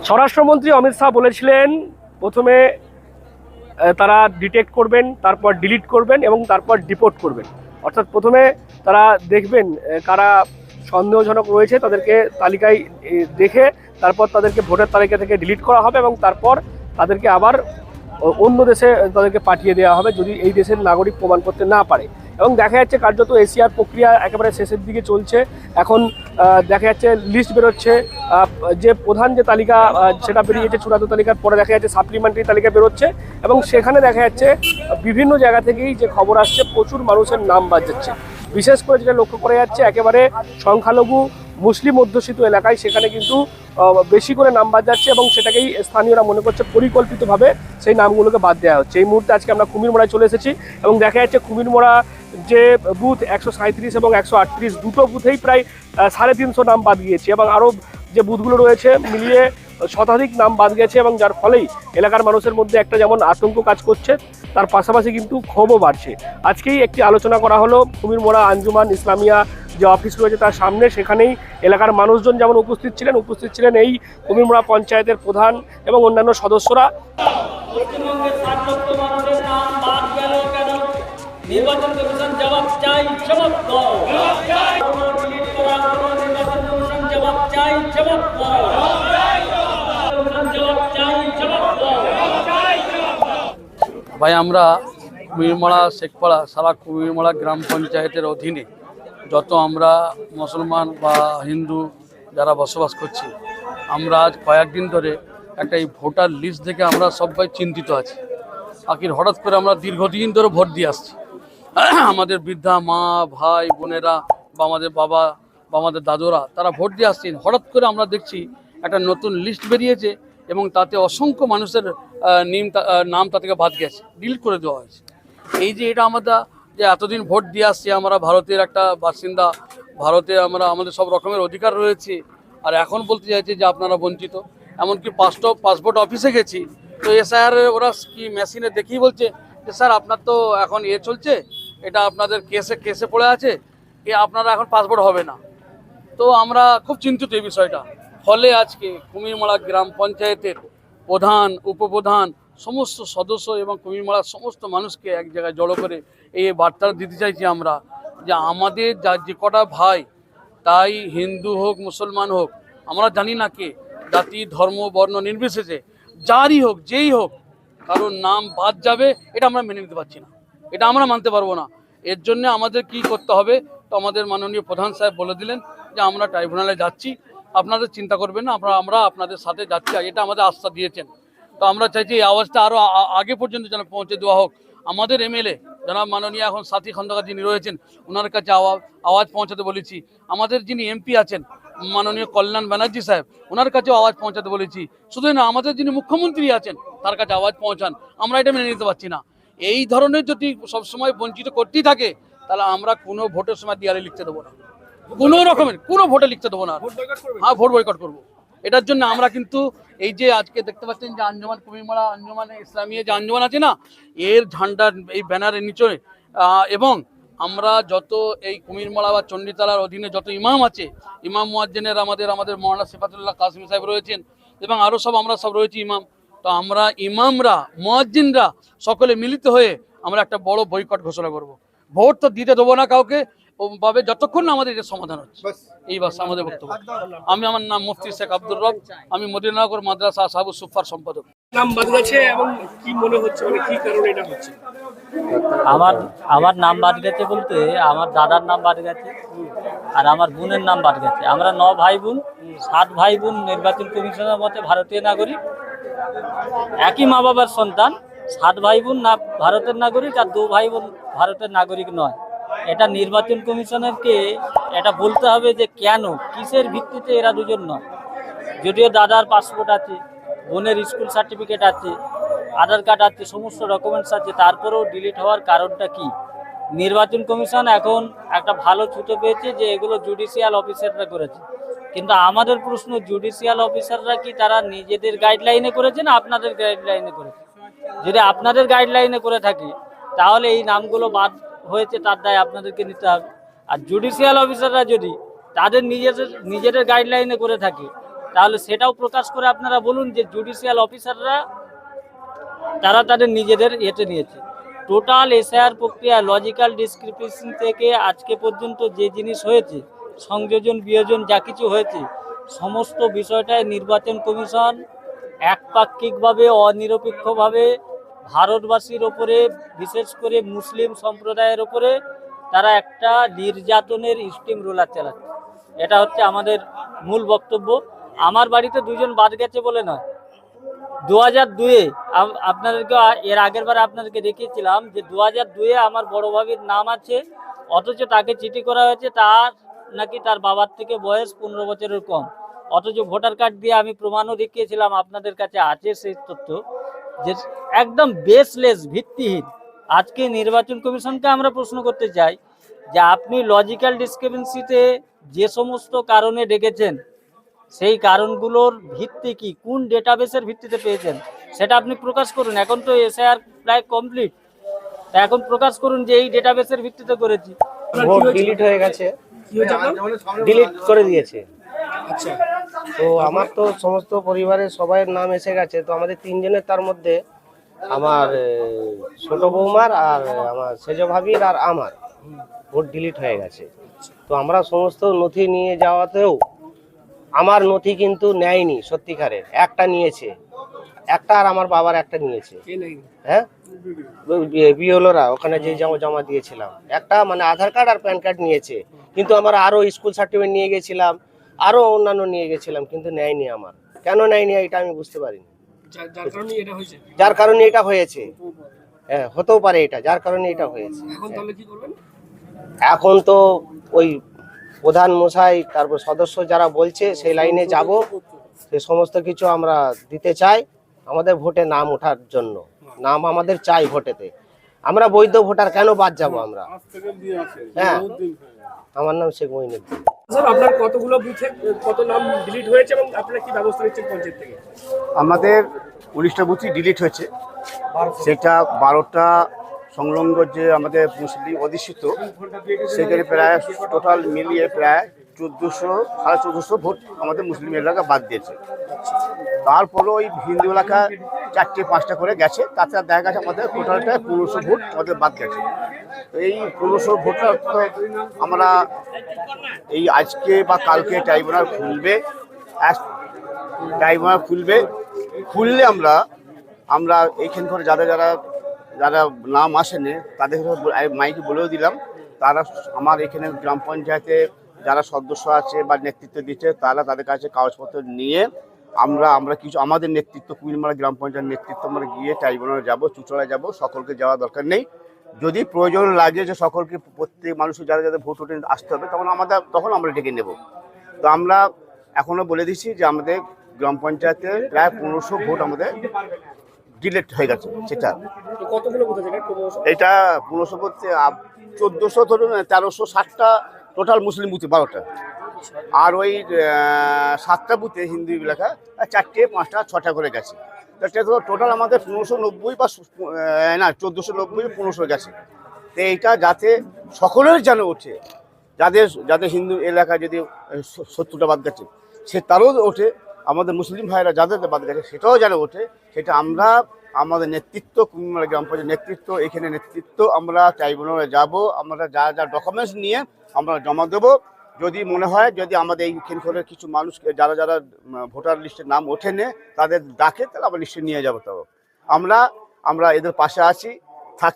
স্বরাষ্ট্রমন্ত্রী অমিত শাহ বলেছিলেন প্রথমে তারা ডিটেক্ট করবেন, তারপর ডিলিট করবেন এবং তারপর ডিপোর্ট করবেন। অর্থাৎ প্রথমে তারা দেখবেন কারা সন্দেহজনক রয়েছে, তাদেরকে তালিকায় দেখে তারপর তাদেরকে ভোটার তালিকা থেকে ডিলিট করা হবে এবং তারপর তাদেরকে আবার অন্য দেশে তাদেরকে পাঠিয়ে দেওয়া হবে যদি এই দেশের নাগরিক প্রমাণ করতে না পারে। এবং দেখা যাচ্ছে কার্যত এশিয়ার প্রক্রিয়া একেবারে শেষের দিকে চলছে। এখন দেখা যাচ্ছে লিস্ট বেরোচ্ছে, যে প্রধান যে তালিকা সেটা বেরিয়েছে চূড়ান্ত তালিকার পরে, দেখা যাচ্ছে সাপ্লিমেন্টারি তালিকা বেরোচ্ছে এবং সেখানে দেখা যাচ্ছে বিভিন্ন জায়গা থেকেই যে খবর আসছে প্রচুর মানুষের নাম বাদ যাচ্ছে। বিশেষ করে যেটা লক্ষ্য করা যাচ্ছে একেবারে সংখ্যালঘু মুসলিম অধ্যুষিত এলাকায়, সেখানে কিন্তু বেশি করে নাম বাদ যাচ্ছে এবং সেটাকেই স্থানীয়রা মনে করছে পরিকল্পিতভাবে সেই নামগুলোকে বাদ দেওয়া হচ্ছে। এই মুহূর্তে আজকে আমরা কুমিরমোড়ায় চলে এসেছি এবং দেখা যাচ্ছে কুমিরমোড়া যে বুথ 137 এবং 138 দুটো বুথেই প্রায় 350 নাম বাদ গিয়েছে এবং আরও যে বুথগুলো রয়েছে মিলিয়ে শতাধিক নাম বাদ গেছে এবং যার ফলেই এলাকার মানুষের মধ্যে একটা যেমন আতঙ্ক কাজ করছে, তার পাশাপাশি কিন্তু ক্ষোভও বাড়ছে। আজকেই একটি আলোচনা করা হলো কুমিরমোড়া আঞ্জুমান ইসলামিয়া যে অফিস রয়েছে তার সামনে, সেখানেই এলাকার মানুষজন যেমন উপস্থিত ছিলেন এই কুমিরমোড়া পঞ্চায়েতের প্রধান এবং অন্যান্য সদস্যরা। পশ্চিমবঙ্গের 7 লক্ষ মানুষের নাম বাদ গেল কেন? নির্বাচন কমিশন জবাব চাই, জবাব দাও। ডিলিট করা হলো, নির্বাচন কমিশন জবাব চাই, জবাব দাও। জবাব চাই, জবাব দাও। ভাই আমরা কুমিরমারা শেখপাড়া সারা কুমিরমারা গ্রাম পঞ্চায়েতের অধীনে যত আমরা মুসলমান বা হিন্দু যারা বসবাস করছি, আমরা আজ কয়েকদিন ধরে একটা এই ভোটার লিস্ট দেখে আমরা সবাই চিন্তিত আছি। আখির হঠাৎ করে আমরা দীর্ঘদিন ধরে ভোট দিয়ে আসছি, আমাদের বৃদ্ধা মা ভাই বোনেরা বা আমাদের বাবা বা আমাদের দাদুরা তারা ভোট দিয়ে আসছেন। হঠাৎ করে আমরা দেখছি একটা নতুন লিস্ট বেরিয়েছে এবং তাতে অসংখ্য মানুষের নাম তা থেকে বাদ গেছে, ডিলিট করে দেওয়া হয়েছে। এই যে এটা আমরা যে এতদিন ভোট দিয়ে আসছি, আমরা ভারতের একটা বাসিন্দা, ভারতে আমরা আমাদের সব রকমের অধিকার রয়েছে, আর এখন বলতে চাইছে যে আপনারা বঞ্চিত। এমনকি পাসপোর্ট অফিসে গেছি তো এসআইআর ওরা কি মেশিনে দেখেই বলছে যে স্যার আপনার তো এখন চলছে, এটা আপনাদের কেসে পড়ে আছে, আপনারা এখন পাসপোর্ট হবে না। তো আমরা খুব চিন্তিত এই বিষয়টা। ফলে আজকে কুমিরমারা গ্রাম পঞ্চায়েতের প্রধান উপপ্রধান সমস্ত সদস্য এবং কুমিরমারার সমস্ত মানুষকে এক জায়গায় জড়ো করে এই বার্তাটা দিতে চাইছি আমরা যে আমাদের যে কটা ভাই, তাই হিন্দু হোক মুসলমান হোক, আমরা জানি না কে, জাতি ধর্ম বর্ণ নির্বিশেষে যারই হোক যেই হোক, কারোর নাম বাদ যাবে এটা আমরা মেনে নিতে পারছি না, এটা আমরা মানতে পারবো না। এর জন্য আমাদের কি করতে হবে, তো আমাদের মাননীয় প্রধান সাহেব বলে দিলেন যে আমরা ট্রাইব্যুনালে যাচ্ছি, আপনাদের চিন্তা করবেন না, আমরা আপনাদের সাথে যাচ্ছি, এটা আমাদের আস্থা দিয়েছেন। তো আমরা চাইছি এই আওয়াজটা আরও আগে পর্যন্ত যেন পৌঁছে দেওয়া হোক। আমাদের এমএলএ জনাব মাননীয় এখন সাথী খন্দকার যিনি রয়েছেন, ওনার কাছে আওয়াজ পৌঁছাতে বলেছি। আমাদের যিনি এমপি আছেন মাননীয় কল্যাণ ব্যানার্জি সাহেব, ওনার কাছেও আওয়াজ পৌঁছাতে বলেছি। শুধু না, আমাদের যিনি মুখ্যমন্ত্রী আছেন তার কাছে আওয়াজ পৌঁছান, আমরা এটা মেনে নিতে পারছি না। এই ধরনের যদি সবসময় বঞ্চিত করতেই থাকে, তাহলে আমরা কোনো ভোটের সময় দেয়ালে লিখতে দেবো না, কোনো রকমের কোনো ভোটে লিখতে দেবো না। হ্যাঁ, ভোট বয়কট করবো। এটার জন্য আমরা কিন্তু এই যে আজকে দেখতে পাচ্ছেন যে আঞ্জুমান কুমিরমারা আঞ্জুমান ইসলামিয়া যে আঞ্জুমান আছে না, এর ঝান্ডার এই ব্যানারের নিচে এবং আমরা যত এই কুমিরমারা বা চণ্ডীতলার অধীনে যত ইমাম আছে, ইমাম মুয়াজ্জিনের আমাদের মৌলানা সিফাতুল্লাহ কাসিম সাহেব রয়েছেন এবং আরও আমরা সব রয়েছি ইমাম। তো আমরা ইমামরা মুয়াজ্জিনরা সকলে মিলিত হয়ে আমরা একটা বড় বয়কট ঘোষণা করব। ভোট তো দিতে দেবো না কাউকে ভাবে, যতক্ষণ না আমাদের এটা সমাধান হচ্ছে। এই বাস আমাদের বক্তব্য। আমার নাম মুফতি শেখ আব্দুর রব, আমি মদিনানগর মাদ্রাসা আসহাবুস সুফার সম্পাদক। নাম বাদ গেছে এবং কি মনে হচ্ছে, মানে কি কারণে এটা হচ্ছে? আমার নাম বাদ গেছে বলতে আমার দাদার নাম বাদ গেছে আর আমার বোনের নাম বাদ গেছে। আমরা 9 ভাই বোন, 7 ভাই বোন নির্বাচন কমিশনের মতে ভারতীয় নাগরিক, একই মা বাবার সন্তান। 7 ভাই বোন না ভারতের নাগরিক আর 2 ভাই বোন ভারতের নাগরিক নয়। এটা নির্বাচন কমিশনারকে এটা বলতে হবে যে কেন, কিসের ভিত্তিতে এরা দুজন নয়। যদিও দাদার পাসপোর্ট আছে, বোনের স্কুল সার্টিফিকেট আছে, আধার কার্ড আছে, সমস্ত ডকুমেন্টস আছে, তারপরেও ডিলিট হওয়ার কারণটা কি? নির্বাচন কমিশন এখন একটা ভালো ছুতো পেয়েছে যে এগুলো জুডিশিয়াল অফিসাররা করেছে, কিন্তু আমাদের প্রশ্ন, জুডিশিয়াল অফিসাররা কি তারা নিজেদের গাইডলাইনে করেছে না আপনাদের গাইডলাইনে করেছে? যদি আপনাদের গাইডলাইনে করে থাকে তাহলে এই নামগুলো বাদ হয়েছে তার দায় আপনাদেরকে নিতে হবে। আর জুডিশিয়াল অফিসাররা যদি তাদের নিজেদের গাইডলাইনে করে থাকে তাহলে সেটাও প্রকাশ করে আপনারা বলুন যে জুডিশিয়াল অফিসাররা তারা তাদের নিজেদের ইয়েতে নিয়েছে। টোটাল এসআইআর প্রক্রিয়া লজিক্যাল ডিসক্রিপেন্সি থেকে আজকে পর্যন্ত যে জিনিস হয়েছে, সংযোজন বিয়োজন যা কিছু হয়েছে, সমস্ত বিষয়টায় নির্বাচন কমিশন একপাক্ষিকভাবে অনিরপেক্ষভাবে ভারতবাসীর ওপরে, বিশেষ করে মুসলিম সম্প্রদায়ের ওপরে তারা একটা নির্যাতনের স্টিম রোলার চালাচ্ছে। এটা হচ্ছে আমাদের মূল বক্তব্য। আমার বাড়িতে দুজন বাদ গেছে বলে নয়, 2002-এ আপনাদেরকে এর আগের বার আপনাদেরকে দেখিয়েছিলাম যে 2002-এ আমার বড় ভাবির নাম আছে, অথচ তাকে চিঠি করা হয়েছে তার নাকি তার বাবার থেকে বয়স 15 বছরের কম, অথচ ভোটার কার্ড দিয়ে আমি প্রমাণও দেখিয়েছিলাম, আপনাদের কাছে আছে সেই তথ্য, যে একদম বেসলেস, ভিত্তিহীন। আজকে নির্বাচন কমিশনকে আমরা প্রশ্ন করতে চাই যে আপনি লজিক্যাল ডিসক্রিপেন্সিতে যে সমস্ত কারণে ডেকেছেন সেই কারণগুলোর ভিত্তি কি, কোন ডেটাবেসের ভিত্তিতে পেয়েছেন সেটা আপনি প্রকাশ করুন। এখন তো এসআইআর প্রায় কমপ্লিট, এখন প্রকাশ করুন যে এই ডেটাবেসের ভিত্তিতে করেছি। ভোট ডিলিট হয়ে গেছে, কি হয়েছে আপনার? ডিলিট করে দিয়েছে। আচ্ছা, তো আমার তো সমস্ত পরিবারের সবাইয়ের নাম এসে গেছে, তো আমাদের তিনজনের, তার মধ্যে আমার ছোট বৌমার আর আমার সেজ ভাবির আর আমার ভোট ডিলিট হয়ে গেছে। তো আমরা সমস্ত নথি নিয়ে যাওয়াতেও আমার নথি কিন্তু নেয়নি, সত্যিকারের একটা নিয়েছে, একটা আর আমার বাবার একটা নিয়েছে। কে নেই? হ্যাঁ, বিওলোরা ওখানে যে জমা দিয়েছিলাম, একটা মানে আধার কার্ড আর প্যান কার্ড নিয়েছে, কিন্তু আমার আরো স্কুল সার্টিফিকেট নিয়ে গেছিলাম, আরো অন্যান্য নিয়ে গেছিলাম, কিন্তু নেয়নি। আমার কেন নেয়নি এটা আমি বুঝতে পারিনি, যার কারণে এটা হয়েছে। যার কারণে এটা হয়েছে। হ্যাঁ, হতেও পারে এটা, যার কারণে এটা হয়েছে। এখন তাহলে কি করবেন? এখন তো ওই প্রধান মশাই, তারপর সদস্য যারা বলছে সেই লাইনে যাব, সে সমস্ত কিছু আমরা দিতে চাই আমাদের ভোটে নাম ওঠার জন্য। নাম আমাদের চাই ভোটেতে, আমরা বৈধ ভোটার, কেন বাদ যাব আমরা? হ্যাঁ, আমার নাম শেখ মঈনুদ্দিন। স্যার, আপনার কতগুলো বুথে কত নাম ডিলিট হয়েছে এবং আপনারা কি ব্যবস্থা নিচ্ছেন পঞ্চায়েত থেকে? আমাদের 19টা বুথই ডিলিট হয়েছে, সেটা 12টা সংলগ্ন যে আমাদের মুসলিম অধ্যুষিত, সেখানে প্রায় টোটাল মিলিয়ে প্রায় 1400-1450 ভোট আমাদের মুসলিম এলাকা বাদ দিয়েছে। তারপরও ওই হিন্দু এলাকা 4-5টা করে গেছে, তাতে দেখা গেছে আমাদের টোটালটা 1500 ভোট আমাদের বাদ গেছে। তো এই 1500 ভোটটা তো আমরা এই আজকে বা কালকে ট্রাইব্যুনাল খুললে আমরা এইখান করে যারা নাম আসেনি তাদের মাইকে বলেও দিলাম, তারা আমার এখানে গ্রাম পঞ্চায়েতে যারা সদস্য আছে বা নেতৃত্ব দিচ্ছে, তারা তাদের কাছে কাগজপত্র নিয়ে আমরা কিছু আমাদের নেতৃত্ব, কুমিরমারা গ্রাম পঞ্চায়েত নেতৃত্ব আমরা গিয়ে ট্রাইব্যুনালে যাবো, চুচড়ায় যাবো। সকলকে যাওয়া দরকার নেই, যদি প্রয়োজন লাগে যে সকলকে, প্রত্যেক মানুষের যাদের ভোট ওঠে আসতে হবে, তখন আমরা ডেকে নেব। তো আমরা এখনও বলে দিচ্ছি যে আমাদের গ্রাম পঞ্চায়েতে প্রায় 1500 ভোট আমাদের ডিলেট হয়ে গেছে। সেটা কতগুলো বুথ আছে? এটা 1500 বলতে 1400 ধরুন, 1360টা টোটাল মুসলিম বুথে 12টা, আর ওই 7টা বুথে হিন্দু এলাকা 4টে, 5টা, 6টা করে গেছে। টোটাল আমাদের 1590 বা 1490-1500 গেছে। তো এইটা যাতে সকলের যেন ওঠে, যাদের হিন্দু এলাকায় যদি 70টা বাদ গেছে সে তারও ওঠে, আমাদের মুসলিম ভাইরা যাদের বাদ গেছে সেটাও যেন ওঠে, সেটা আমরা আমাদের নেতৃত্ব, কুমিরমারা গ্রাম পঞ্চায়েত নেতৃত্ব, এখানে নেতৃত্ব, আমরা ট্রাইব্যুনালে যাব, আমরা যা ডকুমেন্টস নিয়ে আমরা জমা দেবো। যদি মনে হয় যদি আমাদের এইখান করে কিছু মানুষ যারা ভোটার লিস্টের নাম ওঠেনে তাদের ডাকে, তাহলে আমরা লিস্টে নিয়ে যাবো। তো আমরা এদের পাশে আছি।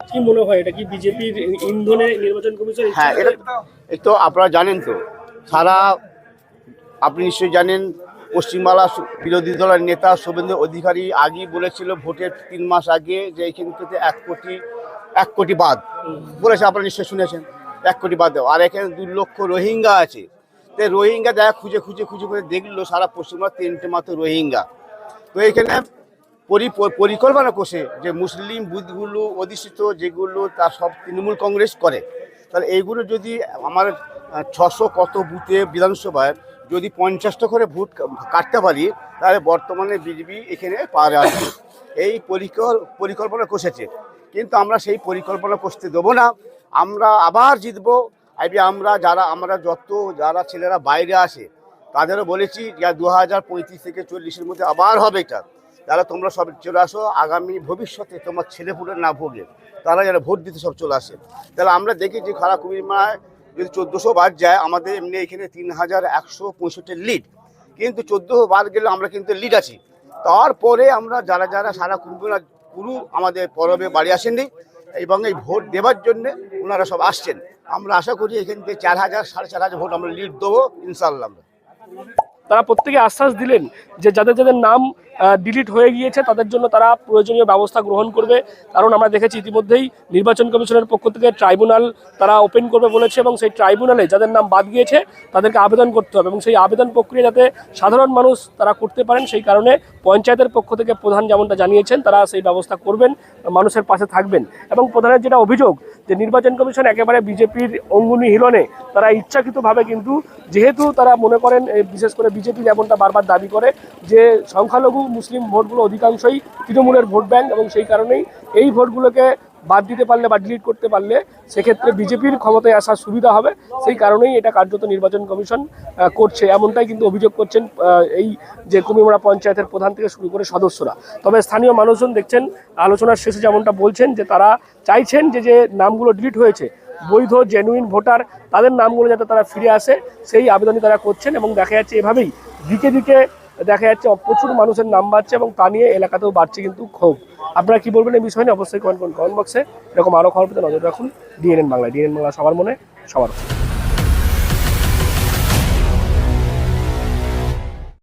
কি মনে হয় এটা কি বিজেপির ইন্ধনে নির্বাচন কমিশন? হ্যাঁ, এই তো আপনারা জানেন, তো আপনি নিশ্চয়ই জানেন, পশ্চিমবাংলা বিরোধী দলের নেতা শুভেন্দু অধিকারী আগেই বলেছিল ভোটের 3 মাস আগে যে এইখান থেকে 1 কোটি বাদ বলেছে, আপনারা নিশ্চয়ই শুনেছেন, 1 কোটি বাদ দেওয়া। আর এখানে 2 লক্ষ রোহিঙ্গা আছে, তো রোহিঙ্গা দেখা খুঁজে করে দেখলো সারা পশ্চিমবাংলা 3টে মাত্র রোহিঙ্গা। তো এইখানে পরিকল্পনা করছে যে মুসলিম বুথগুলো অধিষ্ঠিত যেগুলো, তা সব তৃণমূল কংগ্রেস করে। তাহলে এইগুলো যদি আমার 600 কত বুথে বিধানসভায় যদি 50টা করে ভোট কাটতে পারি, তাহলে বর্তমানে বিজেপি এখানে পারে আসবে। এই পরিকল্পনা কষেছে, কিন্তু আমরা সেই পরিকল্পনা করতে দেবো না। আমরা আবার জিতবো। আমরা যারা ছেলেরা বাইরে আসে তাদেরও বলেছি যে 2035 থেকে 40-এর মধ্যে আবার হবে এটা, তারা তোমরা সব চলে আসো, আগামী ভবিষ্যতে তোমার ছেলেপুলে না ভোগে, তারা যারা ভোট দিতে সব চলে আসে। তাহলে আমরা দেখি যে খারাপ কুমিরমারায় যদি 1400 বার যায়, আমাদের এমনি এখানে 3165 লিড, কিন্তু 14 বার গেলে আমরা কিন্তু লিড আছি। তারপরে আমরা যারা যারা সারা কুমিরমারা পুরো আমাদের পরবে বাড়ি আসেননি এবং এই ভোট দেওয়ার জন্য ওনারা সব আসছেন। আমরা আশা করি এখান থেকে 4000 4500 ভোট আমরা লিড দেবো ইনশাল্লাহ। আমরা তারা প্রত্যেকে আশ্বাস দিলেন যে যাদের যাদের নাম ডিলিট হয়ে গিয়েছে তাদের জন্য তারা প্রয়োজনীয় ব্যবস্থা গ্রহণ করবে। কারণ আমরা দেখেছি ইতিমধ্যেই নির্বাচন কমিশনের পক্ষ থেকে ট্রাইব্যুনাল তারা ওপেন করবে বলেছে, এবং সেই ট্রাইব্যুনালে যাদের নাম বাদ গিয়েছে তাদেরকে আবেদন করতে হবে, এবং সেই আবেদন প্রক্রিয়া যাতে সাধারণ মানুষ তারা করতে পারেন সেই কারণে পঞ্চায়েতের পক্ষ থেকে প্রধান যেমনটা জানিয়েছেন তারা সেই ব্যবস্থা করবেন, মানুষের পাশে থাকবেন। এবং প্রধানের যেটা অভিযোগ যে নির্বাচন কমিশন একেবারে বিজেপির অঙ্গুলি হিলনে তারা ইচ্ছাকৃতভাবে, কিন্তু যেহেতু তারা মনে করেন বিশেষ করে বিজেপি যেমনটা বারবার দাবি করে যে সংখ্যালঘু মুসলিম ভোটগুলো অধিকাংশই তৃণমূলের ভোট ব্যাংক, এবং সেই কারণেই এই ভোটগুলোকে বাদ দিতে পারলে বা ডিলিট করতে পারলে সেক্ষেত্রে বিজেপির ক্ষমতায় আসার সুবিধা হবে, সেই কারণেই এটা কার্যত নির্বাচন কমিশন করছে, এমনটাই কিন্তু অভিযোগ করছেন এই যে কুমিরমারা পঞ্চায়েতের প্রধান থেকে শুরু করে সদস্যরা। তবে স্থানীয় মানুষজন দেখছেন আলোচনার শেষে যেমনটা বলছেন যে তারা চাইছেন যে যে নামগুলো ডিলিট হয়েছে বৈধ জেনুইন ভোটার তাদের নামগুলো যাতে তারা ফিরে আসে সেই আবেদনই তারা করছেন। এবং দেখা যাচ্ছে এভাবেই দিকে দিকে দেখা যাচ্ছে প্রচুর মানুষের নাম বাড়ছে, এবং তা নিয়ে এলাকাতেও বাড়ছে কিন্তু ক্ষোভ। আপনারা কি বলবেন এই বিষয় নিয়ে অবশ্যই কমেন্ট করুন কমেন্ট বক্সে। এরকম আরও খবর পেতে নজর রাখুন ডিএনএন বাংলা। ডিএনএন বাংলা সবার মনে সবার।